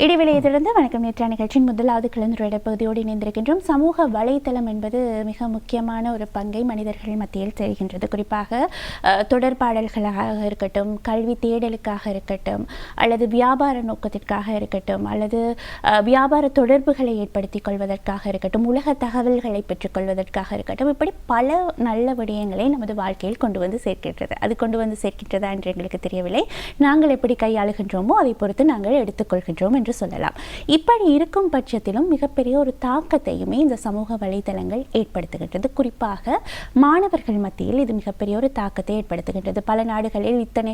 இடைவெளியை தொடர்ந்து வணக்கம் நேற்றைய நிகழ்ச்சியின் முதலாவது கலந்துரையாட பகுதியோடு இணைந்திருக்கின்றோம். சமூக வலைத்தளம் என்பது மிக முக்கியமான ஒரு பங்கை மனிதர்கள் மத்தியில் தெரிகின்றது. குறிப்பாக தொடர்பாடல்களாக இருக்கட்டும், கல்வி தேடலுக்காக இருக்கட்டும், அல்லது வியாபார நோக்கத்திற்காக இருக்கட்டும், அல்லது வியாபார தொடர்புகளை ஏற்படுத்திக் கொள்வதற்காக இருக்கட்டும், உலக தகவல்களை பெற்றுக்கொள்வதற்காக இருக்கட்டும், இப்படி பல நல்ல விடயங்களை நமது வாழ்க்கையில் கொண்டு வந்து சேர்க்கின்றது. அது கொண்டு வந்து சேர்க்கின்றதா என்று எங்களுக்கு தெரியவில்லை. நாங்கள் எப்படி கையாளுகின்றோமோ அதை பொறுத்து நாங்கள் எடுத்துக்கொள்கின்றோம் என்று சொல்லலாம். இப்படி இருக்கும் பட்சத்திலும் மிகப்பெரிய ஒரு தாக்கத்தையுமே இந்த சமூக வலைதளங்கள் ஏற்படுத்துகின்றது. குறிப்பாக மாணவர்கள் மத்தியில் இது மிகப்பெரிய ஒரு தாக்கத்தை ஏற்படுத்துகின்றது. பல நாடுகளில் இத்தனை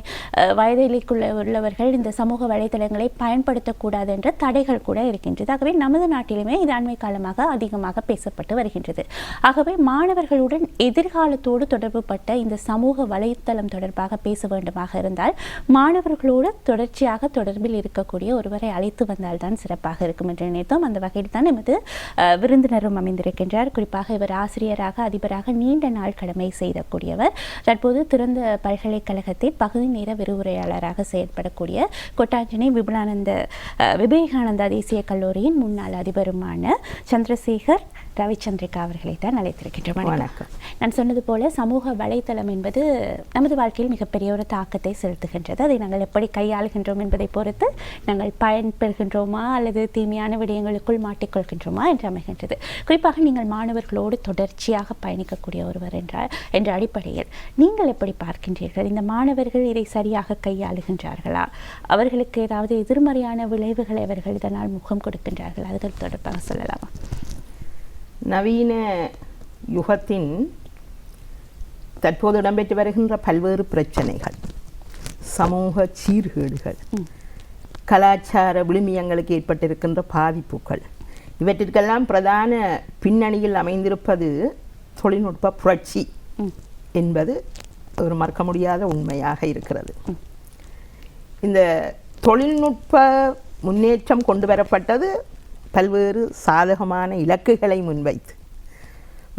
வயதிற்குள்ளவர்கள் இந்த சமூக வலைதளங்களை பயன்படுத்தக்கூடாது என்ற தடைகள் கூட இருக்கின்றது. ஆகவே நமது நாட்டிலுமே இது அண்மை காலமாக அதிகமாக பேசப்பட்டு வருகின்றது. ஆகவே மாணவர்களுடன் எதிர்காலத்தோடு தொடர்புபட்ட இந்த சமூக வலைத்தளம் தொடர்பாக பேச வேண்டுமாக இருந்தால் மாணவர்களோடு தொடர்ச்சியாக தொடர்பில் இருக்கக்கூடிய ஒருவரை அழைத்து வந்தால்தான் சிறப்பாக இருக்கும் என்று நினைத்தோம். அந்த வகையில் தான் எமது விருந்தினரும் அமைந்திருக்கின்றார். குறிப்பாக இவர் ஆசிரியராக, அதிபராக நீண்ட நாள் கடமை செய்யக்கூடியவர். தற்போது திறந்த பல்கலைக்கழகத்தில் பகுதி நேர விரிவுரையாளராக செயல்படக்கூடிய கொட்டாஞ்சனை விவேகானந்தா தேசிய கல்லூரியின் முன்னாள் அதிபருமான சந்திரசேகர் ரவிச்சந்திரிகா அவர்களை தான் அழைத்திருக்கின்றோம். வணக்கம். நான் சொன்னது போல சமூக வலைத்தளம் என்பது நமது வாழ்க்கையில் மிகப்பெரிய ஒரு தாக்கத்தை செலுத்துகின்றது. அதை நாங்கள் எப்படி கையாளுகின்றோம் என்பதை பொறுத்து நாங்கள் பயன்பெறுகின்றோமா அல்லது தீமையான விடயங்களுக்குள் மாட்டிக்கொள்கின்றோமா என்று அமைகின்றது. குறிப்பாக நீங்கள் மாணவர்களோடு தொடர்ச்சியாக பயணிக்கக்கூடிய ஒருவர் என்ற அடிப்படையில் நீங்கள் எப்படி பார்க்கின்றீர்கள்? இந்த மாணவர்கள் இதை சரியாக கையாளுகின்றார்களா? அவர்களுக்கு ஏதாவது எதிர்மறையான விளைவுகளை அவர்கள் இதனால் முகம் கொடுக்கின்றார்கள்? அதுகள் தொடர்பாக சொல்லலாமா? நவீன யுகத்தின் தற்போது இடம்பெற்று வருகின்ற பல்வேறு பிரச்சனைகள், சமூக சீர்கேடுகள், கலாச்சார விழுமியங்களுக்கு ஏற்பட்டிருக்கின்ற பாதிப்புகள், இவற்றிற்கெல்லாம் பிரதான பின்னணியில் அமைந்திருப்பது தொழில்நுட்ப புரட்சி என்பது ஒரு மறக்க முடியாத உண்மையாக இருக்கிறது. இந்த தொழில்நுட்ப முன்னேற்றம் கொண்டு வரப்பட்டது பல்வேறு சாதகமான இலக்குகளை முன்வைத்து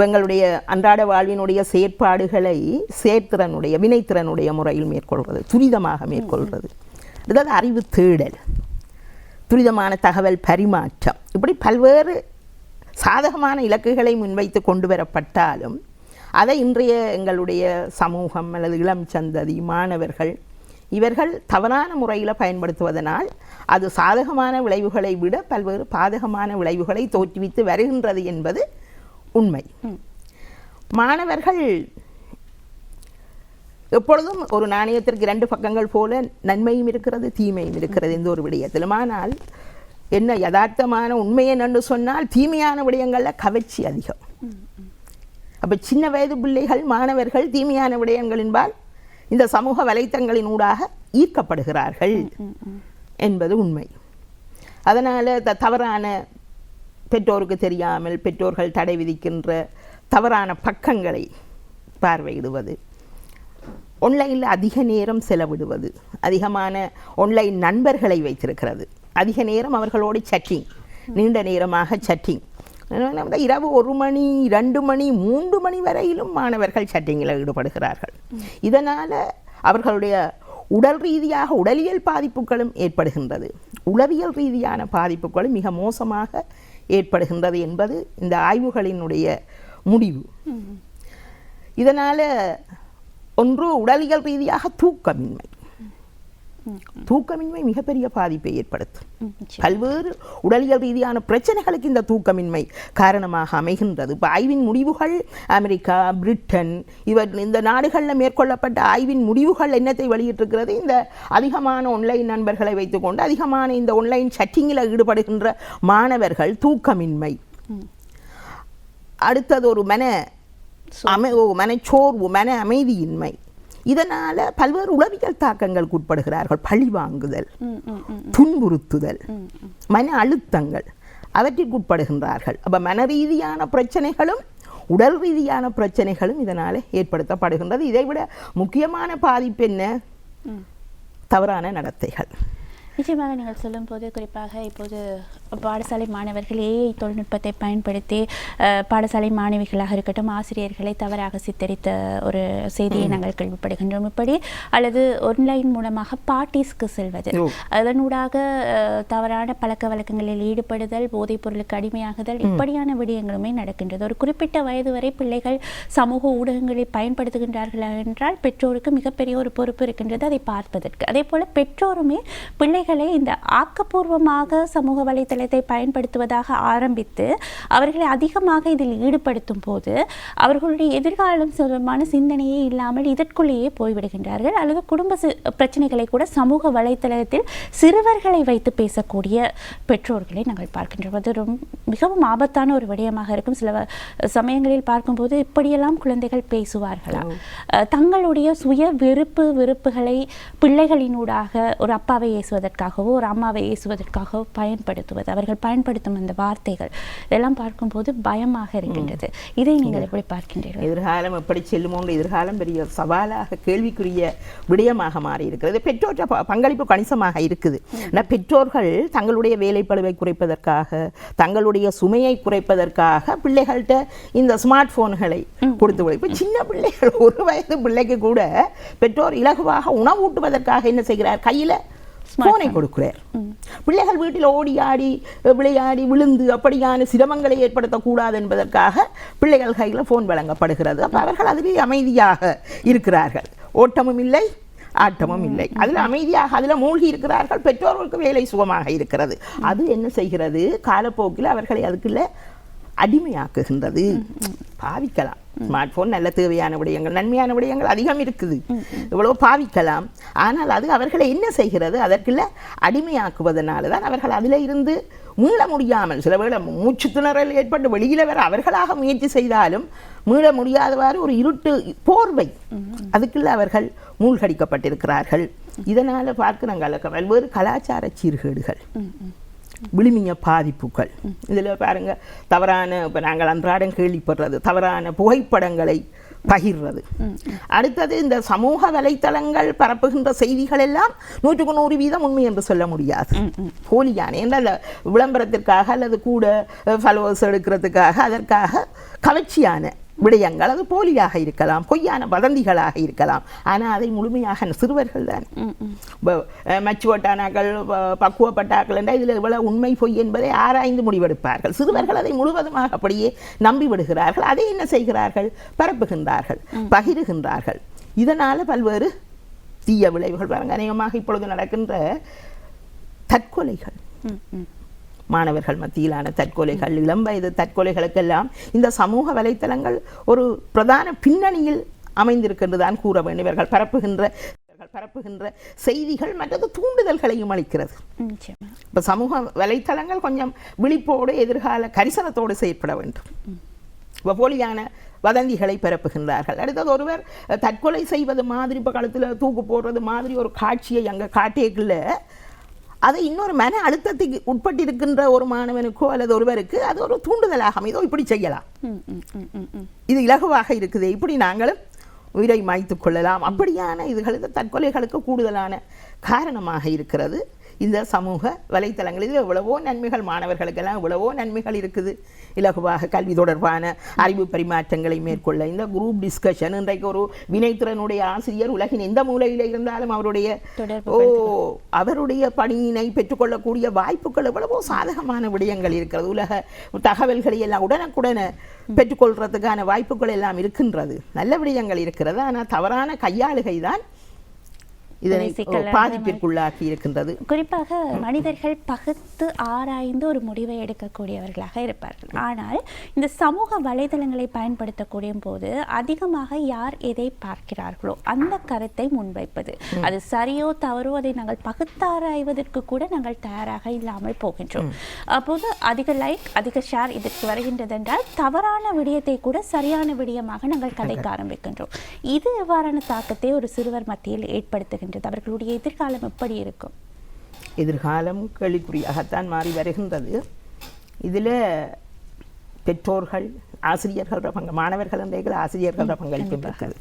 எங்களுடைய அன்றாட வாழ்வினுடைய செயற்பாடுகளை செயற்திறனுடைய வினைத்திறனுடைய முறையில் மேற்கொள்வது, துரிதமாக மேற்கொள்வது, அதாவது அறிவு தேடல், துரிதமான தகவல் பரிமாற்றம், இப்படி பல்வேறு சாதகமான இலக்குகளை முன்வைத்து கொண்டு வரப்பட்டாலும் அதை இன்றைய எங்களுடைய சமூகம் அல்லது இளம் சந்ததி மாணவர்கள் இவர்கள் தவறான முறையில் பயன்படுத்துவதனால் அது சாதகமான விளைவுகளை விட பல்வேறு பாதகமான விளைவுகளை தோற்றுவித்து வருகின்றது என்பது உண்மை. மாணவர்கள் எப்பொழுதும் ஒரு நாணயத்திற்கு இரண்டு பக்கங்கள் போல நன்மையும் இருக்கிறது, தீமையும் இருக்கிறது எந்த ஒரு விடயத்திலும். ஆனால் என்ன யதார்த்தமான உண்மை என்னென்று சொன்னால் தீமையான விடயங்களில் கவர்ச்சி அதிகம். அப்போ சின்ன வயது பிள்ளைகள் மாணவர்கள் தீமையான விடயங்கள் என்பால் இந்த சமூக வலைத்தளங்களின் ஊடாக ஈர்க்கப்படுகிறார்கள் என்பது உண்மை. அதனால் தவறான பெற்றோருக்கு தெரியாமல் பெற்றோர்கள் தடை விதிக்கின்ற தவறான பக்கங்களை பார்வையிடுவது, ஆன்லைனில் அதிக நேரம் செலவிடுவது, அதிகமான ஆன்லைன் நண்பர்களை வைத்திருக்கிறது, அதிக நேரம் அவர்களோடு சட்டிங், நீண்ட நேரமாக சட்டிங், இரவு 1 மணி 2 மணி 3 மணி வரையிலும் மாணவர்கள் சட்டிங்கில் ஈடுபடுகிறார்கள். இதனால் அவர்களுடைய உடல் ரீதியாக உடலியல் பாதிப்புகளும் ஏற்படுகின்றது, உளவியல் ரீதியான பாதிப்புகளும் மிக மோசமாக ஏற்படுகின்றது என்பது இந்த ஆய்வுகளினுடைய முடிவு. இதனால் ஒன்று உடலியல் ரீதியாக தூக்கமின்மை மிகப்பெரிய பாதிப்பை ஏற்படுத்தும். பல்வேறு உடலியல் ரீதியான பிரச்சனைகளுக்கு இந்த தூக்கமின்மை காரணமாக அமைகின்றது. இப்போ ஆய்வின் முடிவுகள் அமெரிக்கா, பிரிட்டன் இந்த நாடுகளில் மேற்கொள்ளப்பட்ட ஆய்வின் முடிவுகள் என்னத்தை வெளியிட்டிருக்கிறது? இந்த அதிகமான ஆன்லைன் நண்பர்களை வைத்துக்கொண்டு அதிகமான இந்த ஆன்லைன் சட்டிங்கில் ஈடுபடுகின்ற மாணவர்கள் தூக்கமின்மை, அடுத்தது ஒரு மனச்சோர்வு, மன அமைதியின்மை, இதனால் பல்வேறு உளவியல் தாக்கங்களுக்கு உட்படுகிறார்கள். பழி வாங்குதல், துன்புறுத்துதல், மன அழுத்தங்கள் அவற்றிற்கு உட்படுகின்றார்கள். அப்போ மன ரீதியான பிரச்சனைகளும் உடல் ரீதியான பிரச்சனைகளும் இதனால் ஏற்படுத்தப்படுகின்றது. இதைவிட முக்கியமான பாதிப்பு என்ன? தவறான நடத்தைகள். நிச்சயமாக நீங்கள் சொல்லும் போது குறிப்பாக இப்போது பாடசாலை மாணவர்கள் ஏஐ தொழில்நுட்பத்தை பயன்படுத்தி பாடசாலை மாணவிகளாக இருக்கட்டும் ஆசிரியர்களை தவறாக சித்தரித்த ஒரு செய்தியை நாங்கள் கேள்விப்படுகின்றோம். இப்படி அல்லது ஆன்லைன் மூலமாக பார்ட்டிஸ்க்கு செல்வது, அதனூடாக தவறான பழக்க வழக்கங்களில் ஈடுபடுதல், போதைப் பொருளுக்கு அடிமையாகுதல், இப்படியான விடயங்களுமே நடக்கின்றது. ஒரு குறிப்பிட்ட வயது வரை பிள்ளைகள் சமூக ஊடகங்களை பயன்படுத்துகின்றார்கள் என்றால் பெற்றோருக்கு மிகப்பெரிய ஒரு பொறுப்பு இருக்கின்றது அதை பார்ப்பதற்கு. அதே போல பெற்றோருமே பிள்ளைகளை இந்த ஆக்கப்பூர்வமாக சமூக வலைத்தளத்தை பயன்படுத்துவதாக ஆரம்பித்து அவர்களை அதிகமாக இதில் ஈடுபடுத்தும் போது அவர்களுடைய எதிர்காலம் சொந்தமான சிந்தனையே இல்லாமல் இதற்குள்ளேயே போய்விடுகின்றார்கள். அல்லது குடும்ப பிரச்சனைகளை கூட சமூக வலைத்தளத்தில் சிறுவர்களை வைத்து பேசக்கூடிய பெற்றோர்களை நாங்கள் பார்க்கின்றோம். அது மிகவும் ஆபத்தான ஒரு விடயமாக இருக்கும். சில சமயங்களில் பார்க்கும்போது இப்படியெல்லாம் குழந்தைகள் பேசுவார்களா, தங்களுடைய சுய வெறுப்புகளை பிள்ளைகளினூடாக ஒரு அப்பாவை ஏசுவதற்காகவோ ஒரு அம்மாவை ஏசுவதற்காகவோ பயன்படுத்துவது, அவர்கள் பயன்படுத்தும் அந்த வார்த்தைகள் இதெல்லாம் பார்க்கும்போது பயமாக இருக்கின்றது. இதை நீங்கள் எப்படி பார்க்கின்றீர்கள்? எதிர்காலம் எப்படி செல்லுமோ, எதிர்காலம் பெரிய சவாலாக கேள்விக்குரிய விடயமாக மாறி இருக்கிறது. பெற்றோர் பங்களிப்பு கணிசமாக இருக்குது. ஆனால் பெற்றோர்கள் தங்களுடைய வேலைப்பளுவை குறைப்பதற்காக, தங்களுடைய சுமையை குறைப்பதற்காக பிள்ளைகள்கிட்ட இந்த ஸ்மார்ட் போன்களை கொடுத்து விடும். இப்போ சின்ன பிள்ளைகள், 1 வயது பிள்ளைக்கு கூட பெற்றோர் இலகுவாக உணவூட்டுவதற்காக என்ன செய்கிறார், கையில் போனை கொடுக்கிறார். பிள்ளைகள் வீட்டில் ஓடி ஆடி விளையாடி விழுந்து அப்படியான சிரமங்களை ஏற்படுத்தக்கூடாது என்பதற்காக பிள்ளைகள் கையில் போன் வழங்கப்படுகிறது. அப்போ அவர்கள் அதிலே அமைதியாக இருக்கிறார்கள். ஓட்டமும் இல்லை, ஆட்டமும் இல்லை, அதில் அமைதியாக அதில் மூழ்கி இருக்கிறார்கள். பெற்றோர்களுக்கு வேலை சுகமாக இருக்கிறது. அது என்ன செய்கிறது, காலப்போக்கில் அவர்களை அதுக்குள்ள அடிமையாக்குகின்றது. பாவிக்கலாம். ஸ்மார்ட் போன் நல்ல தேவையான விடயங்கள், நன்மையான விடயங்கள் அதிகம் இருக்குது, இவ்வளவு பாவிக்கலாம். ஆனால் அது அவர்களை என்ன செய்கிறது, அதற்குள்ள அடிமையாக்குவதனால தான் அவர்கள் அதில் இருந்து மீள முடியாமல், சில வேளை மூச்சு திணறல் ஏற்பட்டு வெளியில வர அவர்களாக முயற்சி செய்தாலும் மீள முடியாதவாறு ஒரு இருட்டு போர்வை அதுக்குள்ள அவர்கள் மூழ்கடிக்கப்பட்டிருக்கிறார்கள். இதனால பார்க்கிறாங்க பல்வேறு கலாச்சார சீர்கேடுகள், விழுமிய பாதிப்புகள். இதில் பாருங்க, தவறான, இப்போ நாங்கள் அன்றாடம் கேள்விப்படுறது தவறான புகைப்படங்களை பகிர்றது. அடுத்தது இந்த சமூக வலைத்தளங்கள் பரப்புகின்ற செய்திகள் எல்லாம் 100% உண்மை என்று சொல்ல முடியாது, போலியான. என்ற விளம்பரத்திற்காக அல்லது கூட ஃபாலோவர்ஸ் எடுக்கிறதுக்காக அதற்காக கவர்ச்சியான விடயங்கள், அது போலியாக இருக்கலாம், பொய்யான வதந்திகளாக இருக்கலாம். ஆனால் அதை முழுமையாக சிறுவர்கள் தான், மச்சுவட்டானாக்கள், பக்குவப்பட்டாக்கள் என்ற இதில் இவ்வளவு உண்மை பொய் என்பதை ஆராய்ந்து முடிவெடுப்பார்கள். சிறுவர்கள் அதை முழுவதுமாக அப்படியே நம்பி விடுகிறார்கள். அதை என்ன செய்கிறார்கள், பரப்புகின்றார்கள், பகிர்கின்றார்கள். இதனால் பல்வேறு தீய விளைவுகள் பாருங்க. அநேகமாக இப்பொழுது நடக்கின்ற தற்கொலைகள், மாணவர்கள் மத்தியிலான தற்கொலைகள், இளம் வயது தற்கொலைகளுக்கெல்லாம் இந்த சமூக வலைத்தளங்கள் ஒரு பிரதான பின்னணியில் அமைந்திருக்கின்றதான் கூற வேண்டும். இவர்கள் பரப்புகின்ற செய்திகள் மற்றது தூண்டுதல்களையும் அளிக்கிறது. இப்போ சமூக வலைத்தளங்கள் கொஞ்சம் விழிப்போடு எதிர்கால கரிசனத்தோடு செயற்பட வேண்டும். இப்போ போலியான வதந்திகளை பரப்புகின்றார்கள். அடுத்தது ஒருவர் தற்கொலை செய்வது மாதிரி, இப்போ கழுத்தில் தூக்கு போடுறது மாதிரி ஒரு காட்சியை அங்கே காட்டியக்குள்ள அதை இன்னொரு மன அழுத்தத்துக்கு உட்பட்டிருக்கின்ற ஒரு மாணவனுக்கோ அல்லது ஒருவருக்கு அது ஒரு தூண்டுதலாக அமைதோ, இப்படி செய்யலாம், இது இலகுவாக இருக்குது, இப்படி நாங்களும் உயிரை மாய்த்துக் கொள்ளலாம், அப்படியான இதுகளுக்கு தற்கொலைகளுக்கு கூடுதலான காரணமாக இருக்கிறது இந்த சமூக வலைத்தளங்கள். இதில் எவ்வளவோ நன்மைகள், மாணவர்களுக்கெல்லாம் எவ்வளவோ நன்மைகள் இருக்குது. இலகுவாக கல்வி தொடர்பான அறிவு பரிமாற்றங்களை மேற்கொள்ள, இந்த குரூப் டிஸ்கஷன், இன்றைக்கு ஒரு வினைத்திறனுடைய ஆசிரியர் உலகின் எந்த மூலையில் இருந்தாலும் அவருடைய பணியினை பெற்றுக்கொள்ளக்கூடிய வாய்ப்புகள் எவ்வளவோ சாதகமான விடயங்கள் இருக்கிறது. உலக தகவல்களை எல்லாம் உடனுக்குடனே பெற்றுக்கொள்றதுக்கான வாய்ப்புகள் எல்லாம் இருக்கின்றது, நல்ல விடயங்கள் இருக்கிறது. ஆனால் தவறான கையாளுகை தான் இதனை பாதிப்பிற்குள்ளாக்கி இருக்கின்றது. குறிப்பாக மனிதர்கள் பகுத்து ஆராய்ந்து ஒரு முடிவை எடுக்கக்கூடியவர்களாக இருப்பார்கள். ஆனால் இந்த சமூக வலைதளங்களை பயன்படுத்தக்கூடிய போது அதிகமாக யார் எதை பார்க்கிறார்களோ அந்த கருத்தை முன்வைப்பது, அது சரியோ தவறோ அதை நாங்கள் பகுத்தாராய்வதற்கு கூட நாங்கள் தயாராக இல்லாமல் போகின்றோம். அப்போது அதிக லைக், அதிக ஷேர் இதற்கு வருகின்றது என்றால் தவறான விடயத்தை கூட சரியான விடயமாக நாங்கள் கதைக்க ஆரம்பிக்கின்றோம். இது எவ்வாறான தாக்கத்தை ஒரு சிறுவர் மத்தியில் ஏற்படுத்துகின்றது? அவர்களுடைய எதிர்காலம் எப்படி இருக்கும்? எதிர்காலம் கேள்விக்குறியாகத்தான் மாறி வருகின்றது. இதில் பெற்றோர்கள், ஆசிரியர்கள், மாணவர்கள் என்ற ஆசிரியர்கள பங்களிப்பும் இருக்குது,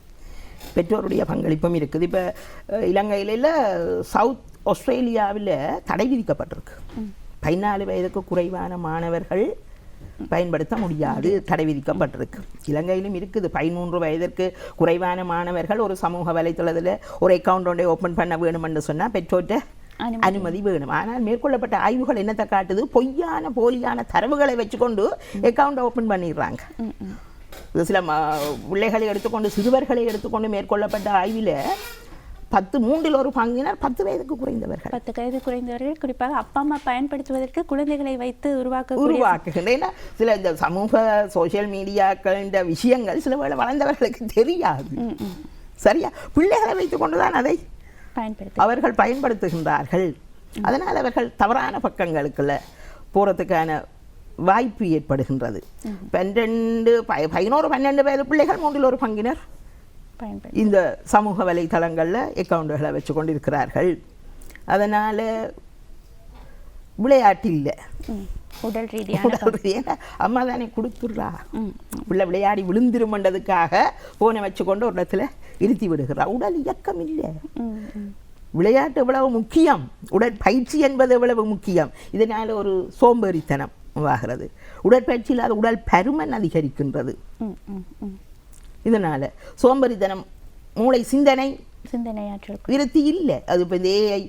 பெற்றோருடைய பங்களிப்பும் இருக்குது. இப்போ இலங்கையில் சவுத் ஆஸ்திரேலியாவில் தடை விதிக்கப்பட்டிருக்கு, 14 வயதுக்கு குறைவான மாணவர்கள் பயன்படுத்த முடியாது, தடை விதிக்கப்பட்டிருக்கு. இலங்கையிலும் இருக்குது. 13 வயதிற்கு குறைவான மாணவர்கள் ஒரு சமூக வலைத்தளத்தில் ஒரு அக்கௌண்ட் ஒன்றை ஓப்பன் பண்ண வேணும்னு சொன்னால் பெற்றோர்கிட்ட அனுமதி வேணும். ஆனால் மேற்கொள்ளப்பட்ட ஆய்வுகள் என்னத்தை காட்டுது, பொய்யான போலியான தரவுகளை வச்சுக்கொண்டு அக்கௌண்ட் ஓப்பன் பண்ணிடுறாங்க. சில பிள்ளைகளை எடுத்துக்கொண்டு சிறுவர்களை எடுத்துக்கொண்டு மேற்கொள்ளப்பட்ட ஆய்வில் 10 வயதுக்கு குறைந்தவர்கள் 10 வயது குறைந்தவர்கள் குறிப்பாக அப்பா அம்மா பயன்படுத்துவதற்கு குழந்தைகளை வைத்து உருவாக்குகின்றன. சில இந்த சமூக சோசியல் மீடியாக்கள் இந்த விஷயங்கள் சில வேளை வளர்ந்தவர்களுக்கு தெரியாது. சரியா, பிள்ளைகளை வைத்துக் கொண்டுதான் அதை அவர்கள் பயன்படுத்துகின்றார்கள். அதனால் அவர்கள் தவறான பக்கங்களுக்குள்ள போறதுக்கான வாய்ப்பு ஏற்படுகின்றது. 11-12 வயது பிள்ளைகள் 1/3 பங்கினர் இந்த சமூக வலைத்தளங்களில் அக்கௌண்டுகளை வச்சு கொண்டிருக்கிறார்கள். அதனால் விளையாட்டு இல்லை, உடல் ரீதியான அம்மா தானே கொடுத்துடுறா, பிள்ளை விளையாடி விழுந்திருமன்றதுக்காக போனை வச்சுக்கொண்டு ஒரு இடத்துல இருத்தி விடுகிறா. உடல் இயக்கம் இல்லை. விளையாட்டு எவ்வளவு முக்கியம், உடற்பயிற்சி என்பது எவ்வளவு முக்கியம். இதனால் ஒரு சோம்பேறித்தனம் ஆகிறது. உடற்பயிற்சி இல்லாத உடல் பருமன் அதிகரிக்கின்றது. இதனால சோம்பேறித்தனம், மூளை சிந்தனையாற்றல் விருத்தி இல்லை. அது இப்போ இந்த ஏஐ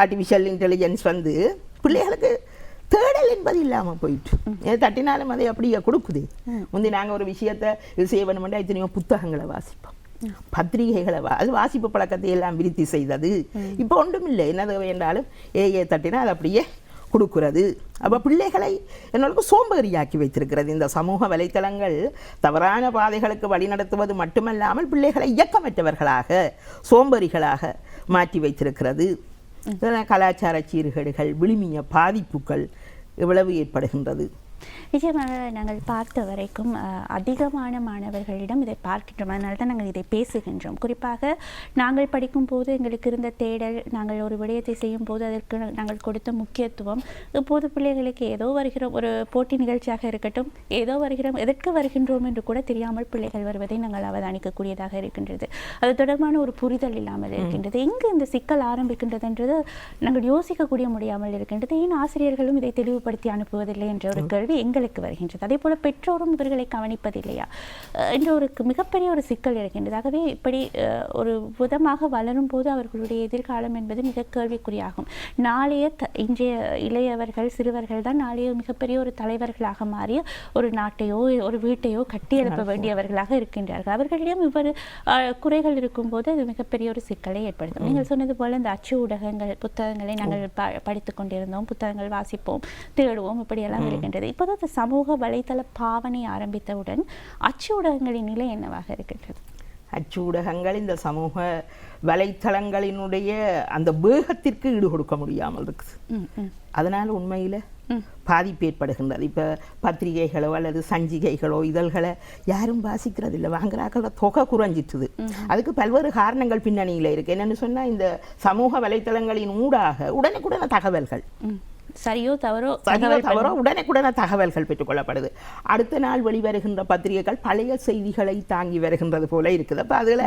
ஆர்டிஃபிஷியல் இன்டெலிஜென்ஸ் வந்து பிள்ளைகளுக்கு தேடல் என்பது இல்லாமல் போயிட்டு தட்டினாலும் அதை அப்படியே கொடுக்குது. முந்தி நாங்கள் ஒரு விஷயத்தை இது செய்ய வேணுமெண்டா எத்தனையோ புத்தகங்களை வாசிப்போம், பத்திரிகைகளை அது வாசிப்பு பழக்கத்தை எல்லாம் விருத்தி செய்தது. இப்போ ஒன்றும் இல்லை, என்னது வேண்டாலும் ஏஐ தட்டினா அது அப்படியே கொடுக்கிறது. அப்போ பிள்ளைகளை என்னோட சோம்பேறியாக்கி வைத்திருக்கிறது. இந்த சமூக வலைத்தளங்கள் தவறான பாதைகளுக்கு வழிநடத்துவது மட்டுமல்லாமல் பிள்ளைகளை இயக்கமற்றவர்களாக சோம்பேறிகளாக மாற்றி வைத்திருக்கிறது. கலாச்சார சீர்கேடுகள், விழுமிய பாதிப்புகள் எவ்வளவு ஏற்படுகின்றது. நிச்சயமாக நாங்கள் பார்த்த வரைக்கும் அதிகமான மாணவர்களிடம் இதை பார்க்கின்றோம். அதனால தான் நாங்கள் இதை பேசுகின்றோம். குறிப்பாக நாங்கள் படிக்கும் போது எங்களுக்கு இருந்த தேடல், நாங்கள் ஒரு விடயத்தை செய்யும் போது அதற்கு நாங்கள் கொடுத்த முக்கியத்துவம், இப்போது பிள்ளைகளுக்கு ஏதோ வருகிறோம், ஒரு போட்டி நிகழ்ச்சியாக இருக்கட்டும், ஏதோ வருகிறோம், எதற்கு வருகின்றோம் என்று கூட தெரியாமல் பிள்ளைகள் வருவதை நாங்கள் அவதானிக்கக்கூடியதாக இருக்கின்றது. அது தொடர்பான ஒரு புரிதல் இல்லாமல் இருக்கின்றது. எங்கு இந்த சிக்கல் ஆரம்பிக்கின்றது என்றது நாங்கள் யோசிக்கக்கூடிய முடியாமல் இருக்கின்றது. ஏன் ஆசிரியர்களும் இதை தெளிவுபடுத்தி அனுப்புவதில்லை என்ற ஒரு கேள்வி எங்களுக்கு வருகின்றது. அதே போல பெற்றோரும் இவர்களை கவனிப்பதில்லையா என்ற ஒரு மிகப்பெரிய ஒரு சிக்கல் இருக்கின்றது. ஆகவே இப்படி ஒரு விதமாக வளரும் போது அவர்களுடைய எதிர்காலம் என்பது மிக கேள்விக்குறியாகும். நாளைய இன்றைய இளையவர்கள், சிறுவர்கள் தான் நாளைய மிகப்பெரிய ஒரு தலைவர்களாக மாறி ஒரு நாட்டையோ ஒரு வீட்டையோ கட்டியெழுப்ப வேண்டியவர்களாக இருக்கின்றார்கள். அவர்களிடம் இவ்வாறு குறைகள் இருக்கும்போது அது மிகப்பெரிய ஒரு சிக்கலை ஏற்படுத்தும். நீங்கள் சொன்னது போல இந்த அச்சு ஊடகங்கள், புத்தகங்களை நாங்கள் படித்துக் கொண்டிருந்தோம், புத்தகங்கள் வாசிப்போம், தேடுவோம், இப்படியெல்லாம் இருக்கின்றது. இப்போது சமூக வலைத்தள பாவனை ஆரம்பித்தவுடன் அச்சு ஊடகங்களின் நிலை என்னவாக இருக்கின்றது? அச்சு ஊடகங்கள் இந்த சமூக வலைத்தளங்களினுடைய அந்த வேகத்திற்கு ஈடு கொடுக்க முடியாமல் இருக்குது. அதனால உண்மையில் பாதிப்பு ஏற்படுகின்றது. இப்போ பத்திரிகைகளோ அல்லது சஞ்சிகைகளோ இதழ்களை யாரும் வாசிக்கிறது இல்லை, வாங்குறாக்களோட தொகை குறைஞ்சிட்டுது. அதுக்கு பல்வேறு காரணங்கள் பின்னணியில் இருக்கு. என்னன்னு சொன்னால் இந்த சமூக வலைத்தளங்களின் ஊடாக உடனுக்குடன தகவல்கள், சரியோ தவறோ உடனுக்குடன தகவல்கள் பெற்றுக்கொள்ளப்படுது. அடுத்த நாள் வெளிவருகின்ற பத்திரிகைகள் பழைய செய்திகளை தாங்கி வருகின்றது போல இருக்குது. அப்போ அதில்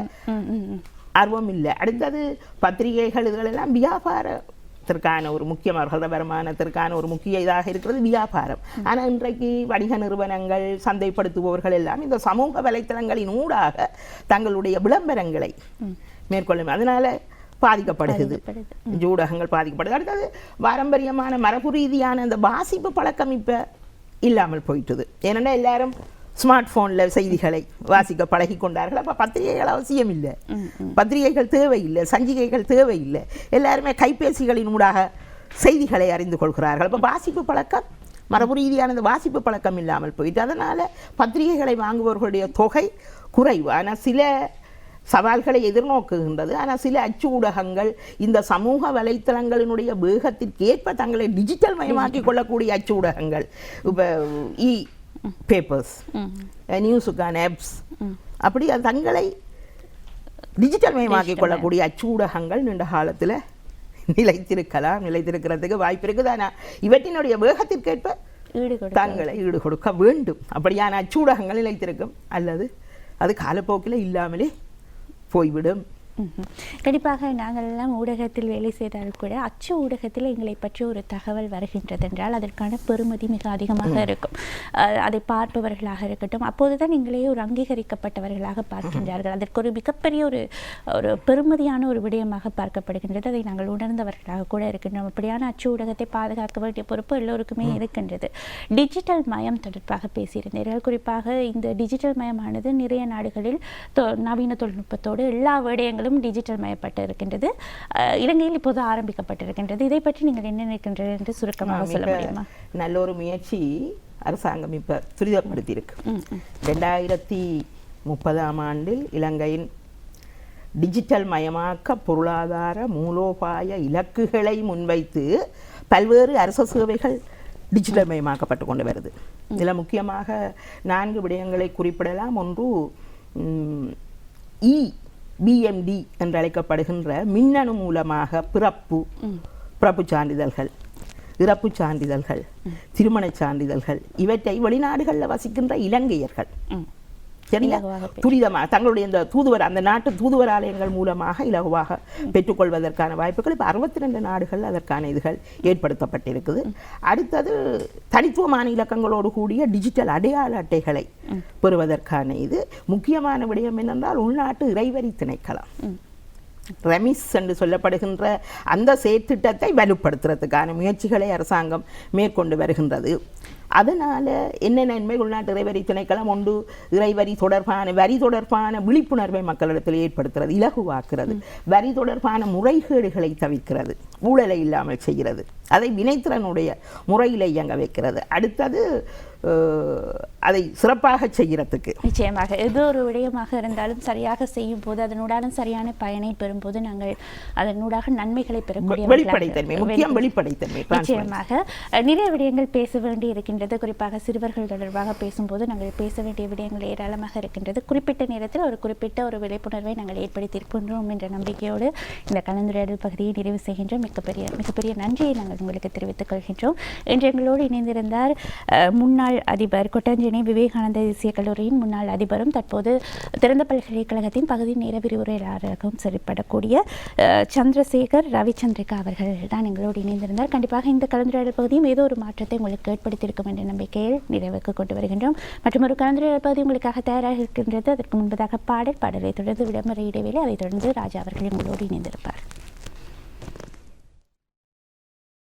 ஆர்வம் இல்லை. அடுத்தது பத்திரிகைகள் இதுகளெல்லாம் வியாபாரத்திற்கான ஒரு முக்கியமான வருமானத்திற்கான ஒரு முக்கிய இதாக இருக்கிறது வியாபாரம். ஆனால் இன்றைக்கு வணிக நிறுவனங்கள், சந்தைப்படுத்துபவர்கள் எல்லாம் இந்த சமூக வலைத்தளங்களின் ஊடாக தங்களுடைய விளம்பரங்களை மேற்கொள்ளும். அதனால பாதிக்கப்படுகிறது, ஊடகங்கள் பாதிக்கப்படுது. அடுத்தது பாரம்பரியமான மரபு ரீதியான அந்த வாசிப்பு பழக்கம் இப்போ இல்லாமல் போயிட்டுது. ஏன்னா எல்லாரும் ஸ்மார்ட் ஃபோனில் செய்திகளை வாசிக்க பழகி கொண்டார்கள். அப்போ பத்திரிகைகள் அவசியம் இல்லை, பத்திரிகைகள் தேவையில்லை, சஞ்சிகைகள் தேவையில்லை. எல்லாருமே கைபேசிகளின் ஊடாக செய்திகளை அறிந்து கொள்கிறார்கள். அப்போ வாசிப்பு பழக்கம், மரபு ரீதியான அந்த வாசிப்பு பழக்கம் இல்லாமல் போயிட்டு அதனால் பத்திரிகைகளை வாங்குபவர்களுடைய தொகை குறைவு. ஆனால் சில சவால்களை எதிர்நோக்குகின்றது. ஆனால் சில அச்சு ஊடகங்கள் இந்த சமூக வலைத்தளங்களினுடைய வேகத்திற்கு ஏற்ப தங்களை டிஜிட்டல் மயமாக்கி கொள்ளக்கூடிய அச்சு ஊடகங்கள், இப்போ பேப்பர்ஸ், நியூஸுக்கான ஆப்ஸ், அப்படி தங்களை டிஜிட்டல் மயமாக்கி கொள்ளக்கூடிய அச்சு ஊடகங்கள் நீண்ட காலத்தில் நிலைத்திருக்கிறதுக்கு வாய்ப்பு இருக்குது. ஆனால் இவற்றினுடைய வேகத்திற்கேற்ப தங்களை ஈடு கொடுக்க வேண்டும். அப்படியான அச்சு ஊடகங்கள் நிலைத்திருக்கும், அல்லது அது காலப்போக்கில் இல்லாமலே போய்விடும். கண்டிப்பாக நாங்கள் எல்லாம் ஊடகத்தில் வேலை செய்தால் கூட அச்சு ஊடகத்தில் எங்களை பற்றி ஒரு தகவல் வருகின்றது என்றால் அதற்கான பெறுமதி மிக அதிகமாக இருக்கும். அதை பார்ப்பவர்களாக இருக்கட்டும், அப்போதுதான் எங்களே ஒரு அங்கீகரிக்கப்பட்டவர்களாக பார்க்கின்றார்கள். அதற்கு ஒரு மிகப்பெரிய ஒரு பெறுமதியான ஒரு விடயமாக பார்க்கப்படுகின்றது. அதை நாங்கள் உணர்ந்தவர்களாக கூட இருக்கின்றோம். அப்படியான அச்சு ஊடகத்தை பாதுகாக்க வேண்டிய பொறுப்பு எல்லோருக்குமே இருக்கின்றது. டிஜிட்டல் மயம் தொடர்பாக பேசியிருந்தீர்கள். குறிப்பாக இந்த டிஜிட்டல் மயமானது நிறைய நாடுகளில் நவீன தொழில்நுட்பத்தோடு எல்லா விடயங்களும் டிஜிட்டல் மயப்பட்டு இருக்கின்றது. இலங்கையில் இப்போது ஆரம்பிக்கப்பட்டிருக்கின்றது. இதை பற்றி நீங்கள் என்ன நினைக்கின்றீர்கள் என்று சுருக்கமாக சொல்ல முடியுமா? நல்ல ஒரு முயற்சி அரசாங்கம் இப்போ துரிதப்படுத்தியிருக்கு. 2030ஆம் ஆண்டில் இலங்கையின் டிஜிட்டல் மயமாக்க பொருளாதார மூலோபாய இலக்குகளை முன்வைத்து பல்வேறு அரசு சேவைகள் டிஜிட்டல் மயமாக்கப்பட்டு கொண்டு வருது. இதில் முக்கியமாக 4 விடயங்களை குறிப்பிடலாம். ஒன்று BMD என்று அழைக்கப்படுகின்ற மின்னணு மூலமாக பிறப்பு சான்றிதழ்கள், இறப்பு சான்றிதழ்கள், திருமணச் சான்றிதழ்கள் இவற்றை வெளிநாடுகளில் வசிக்கின்ற இலங்கையர்கள் சரியா துரிதமாக தங்களுடைய இந்த அந்த நாட்டு தூதுவர் ஆலயங்கள் மூலமாக இலகுவாக பெற்றுக்கொள்வதற்கான வாய்ப்புகள் இப்போ 62 நாடுகள் அதற்கான இதுகள் ஏற்படுத்தப்பட்டிருக்குது. அடுத்தது தனித்துவமான இலக்கங்களோடு கூடிய டிஜிட்டல் அடையாள அட்டைகளை பெறுவதற்கான இது முக்கியமான விடயம் என்னென்றால் உள்நாட்டு இறைவரி திணைக்களம் ரெமிஸ் என்று சொல்லப்படுகின்ற அந்த செயற்திட்டத்தை வலுப்படுத்துறதுக்கான முயற்சிகளை அரசாங்கம் மேற்கொண்டு வருகின்றது. அதனால் என்ன நன்மை? உள்நாட்டு இறைவரி திணைக்களம் ஒன்று இறைவரி தொடர்பான வரி தொடர்பான விழிப்புணர்வை மக்களிடத்தில் ஏற்படுத்துறது, இலகுவாக்குறது, வரி தொடர்பான முறைகேடுகளை தவிர்க்கிறது, ஊழலை இல்லாமல் செய்கிறது, அதை வினைத்திறனுடைய முறையில் இயங்க வைக்கிறது. அடுத்தது அதை சிறப்பாக செய்கிறதுக்கு நிச்சயமாக ஏதோ ஒரு விடயமாக இருந்தாலும் சரியாக செய்யும் போது அதனூடான சரியான பயனை பெறும்போது நாங்கள் அதனூடாக நன்மைகளை பெறக்கூடிய வெளிப்படைத்தன்மை முக்கியம். வெளிப்படைத்தன்மை நிச்சயமாக நிறைய விடயங்கள் பேச வேண்டி இருக்கின்றது. குறிப்பாக சிறுவர்கள் தொடர்பாக பேசும்போது நாங்கள் பேச வேண்டிய விடயங்கள் ஏராளமாக இருக்கின்றது. குறிப்பிட்ட நேரத்தில் ஒரு குறிப்பிட்ட ஒரு விழிப்புணர்வை நாங்கள் ஏற்படுத்தியிருக்கின்றோம் என்ற நம்பிக்கையோடு இந்த கலந்துரையாடல் பகுதியை நிறைவு செய்கின்றோம். மிகப்பெரிய நன்றியை நாங்கள் உங்களுக்கு தெரிவித்துக் கொள்கின்றோம். இன்று எங்களோடு இணைந்திருந்தார் முன்னாள் அதிபர் கொட்டஞ்சேனை விவேகானந்தா தேசிய கல்லூரியின் முன்னாள் அதிபரும் தற்போது திறந்த பல்கலைக்கழகத்தின் பகுதி நேர விரிவுரையாளராகவும் செயல்படக்கூடிய சந்திரசேகர் ரவிச்சந்திரிகா அவர்கள் தான் எங்களோடு இணைந்திருந்தார். கண்டிப்பாக இந்த கலந்துரையாடல் பகுதியும் ஏதோ ஒரு மாற்றத்தை உங்களுக்கு ஏற்படுத்தியிருக்கும் என்ற நம்பிக்கையில் நிறைவுக்கு கொண்டு வருகின்றோம். மற்றும் ஒரு கலந்துரையாடல் பகுதி உங்களுக்காக தயாராக இருக்கின்றது. அதற்கு முன்பதாக பாடலை தொடர்ந்து விளம்பர இடைவேளை, அதைத் தொடர்ந்து ராஜா அவர்கள் எங்களோடு இணைந்திருப்பார்.